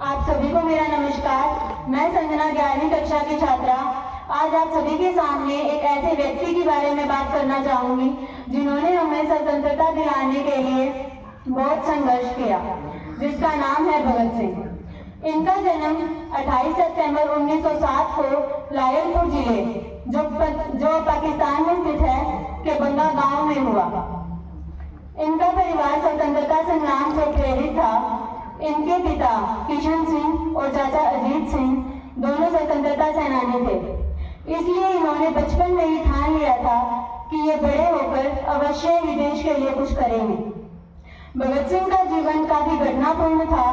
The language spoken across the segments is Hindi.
आप सभी को मेरा नमस्कार। मैं संजना 11वीं कक्षा की छात्रा आज आप सभी के सामने एक ऐसे व्यक्ति के बारे में बात करना चाहूंगी जिन्होंने हमें स्वतंत्रता दिलाने के लिए बहुत संघर्ष किया, जिसका नाम है भगत सिंह। इनका जन्म 28 सितंबर 1907 को लायलपुर जिले जो पाकिस्तान में स्थित है के बंगा गांव में हुआ। इनका परिवार स्वतंत्रता संग्राम से प्रेरित था। इनके पिता किशन सिंह और चाचा अजीत सिंह दोनों स्वतंत्रता सेनानी थे, इसलिए इन्होंने बचपन में ही ठान लिया था कि ये बड़े होकर अवश्य विदेश के लिए कुछ करेंगे। भगत सिंह का जीवन काफी घटनापूर्ण था।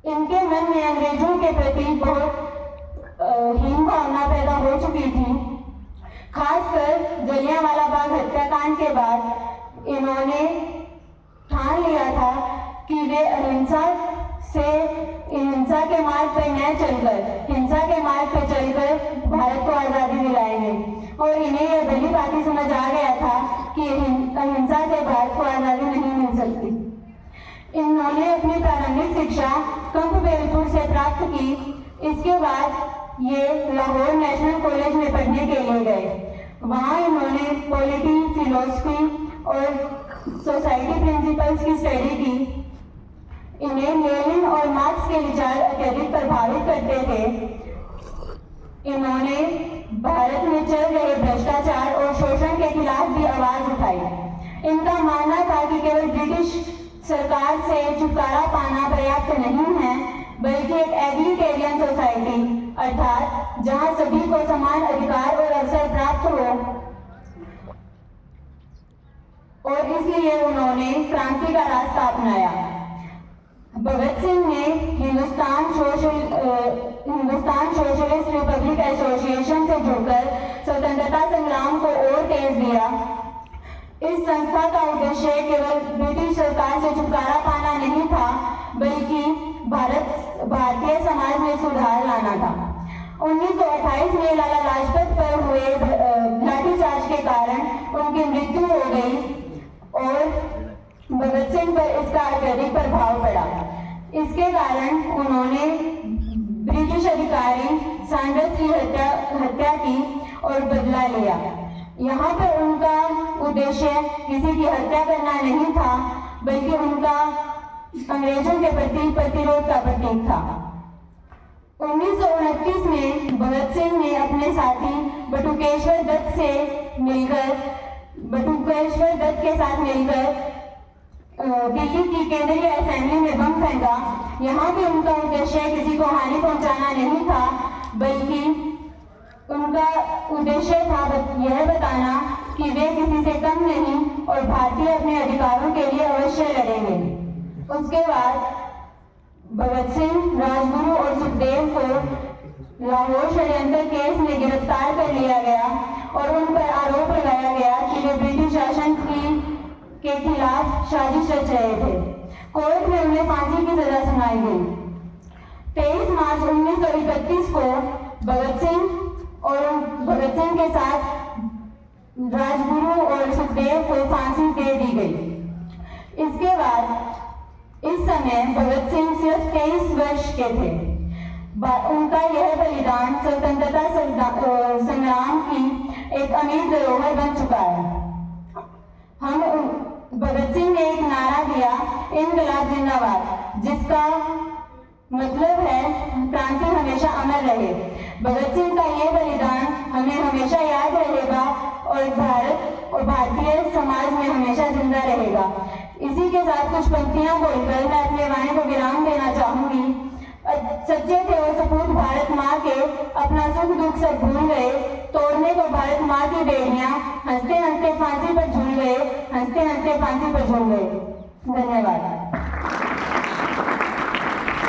इनके मन में अंग्रेजों के प्रति बहुत हीन भावना पैदा हो चुकी थी। खासकर जलियांवाला बाग हत्याकांड के बाद इन्होंने ठान लिया था कि वे हिंसा के मार्ग पर न चलकर हिंसा के मार्ग पर चलकर भारत को आजादी दिलाएंगे, और इन्हें यह भली भांति समझ आ गया था कि अहिंसा से भारत को आजादी नहीं मिल सकती। इन्होंने अपनी प्रारंभिक शिक्षा कंपबेलपुर से प्राप्त की। इसके बाद ये लाहौर नेशनल कॉलेज में पढ़ने के लिए गए। वहाँ इन्होंने पॉलिटी, फिलोसफी और सोसाइटी प्रिंसिपल्स की स्टडी की। इन्हें लेनिन और मार्क्स के विचार अत्यधिक प्रभावित करते थे। इन्होंने भारत में चल रहे भ्रष्टाचार और शोषण के खिलाफ भी आवाज उठाई। इनका मानना था कि केवल ब्रिटिश सरकार से छुटकारा पाना पर्याप्त नहीं है, बल्कि एक एग्लिटेरियन सोसाइटी अर्थात जहां सभी को समान अधिकार और अवसर प्राप्त हो, और इसलिए उन्होंने क्रांति का रास्ता अपनाया। भगत सिंह ने हिंदुस्तान सोशलिस्ट रिपब्लिक एसोसिएशन से जुड़कर स्वतंत्रता संग्राम को और तेज दिया। इस संस्था का उद्देश्य केवल ब्रिटिश सरकार से छुटकारा पाना नहीं था, बल्कि भारतीय समाज में सुधार लाना था। 1928 में लाला लाजपत पर हुए लाठीचार्ज के कारण उनकी मृत्यु हो गई और भगत सिंह पर इसका अत्यधिक प्रभाव पड़ा। इसके कारण उन्होंने ब्रिटिश अधिकारी सैंडर्स की हत्या की और बदला लिया। यहाँ पर उनका उद्देश्य किसी की हत्या करना नहीं था, बल्कि उनका अंग्रेजों के प्रति प्रतिरोध का प्रतीक था। 1929 में भगत सिंह ने अपने साथी बटुकेश्वर दत्त के साथ मिलकर दिल्ली की केंद्रीय असेंबली में बम फेंका। यहाँ भी उनका उद्देश्य किसी को हानि पहुंचाना नहीं था, बल्कि उनका उद्देश्य था यह बताना कि वे किसी से कम नहीं और भारतीय अपने अधिकारों के लिए अवश्य लड़ेंगे। उसके बाद भगत सिंह, राजगुरु और सुखदेव को लाहौर षड्यंत्र केस में गिरफ्तार कर लिया गया और उन पर आरोप लगाया गया कि वे ब्रिटिश शासन के खिलाफ साजिश रच रहे थे। कोर्ट में उन्हें फांसी की सजा सुनाई गई। 23 मार्च 1931 को भगत सिंह के साथ राजगुरु और सुखदेव को फांसी दे दी गई। इसके बाद इस समय भगत सिंह सिर्फ 23 वर्ष के थे। उनका यह बलिदान स्वतंत्रता संग्राम की एक अमीर धरोहर बन चुका है। भगत सिंह ने एक नारा दिया, इनकलाब जिंदाबाद, जिसका मतलब है क्रांति हमेशा अमर रहे। भगत सिंह का ये बलिदान हमें हमेशा याद रहेगा और भारत और भारतीय समाज में हमेशा जिंदा रहेगा। इसी के साथ कुछ पंक्तियां बोलकर मैं अपने वाणी को विराम देना चाहूंगी। सच्चे थे वो सपूत भारत माँ के, अपना सुख दुख सब भूल गए, तोड़ने को भारत माँ की बेड़ियां, हंसते हंसते फांसी पर झूल गए, हंसते हंसते फांसी पर झूल गए। धन्यवाद।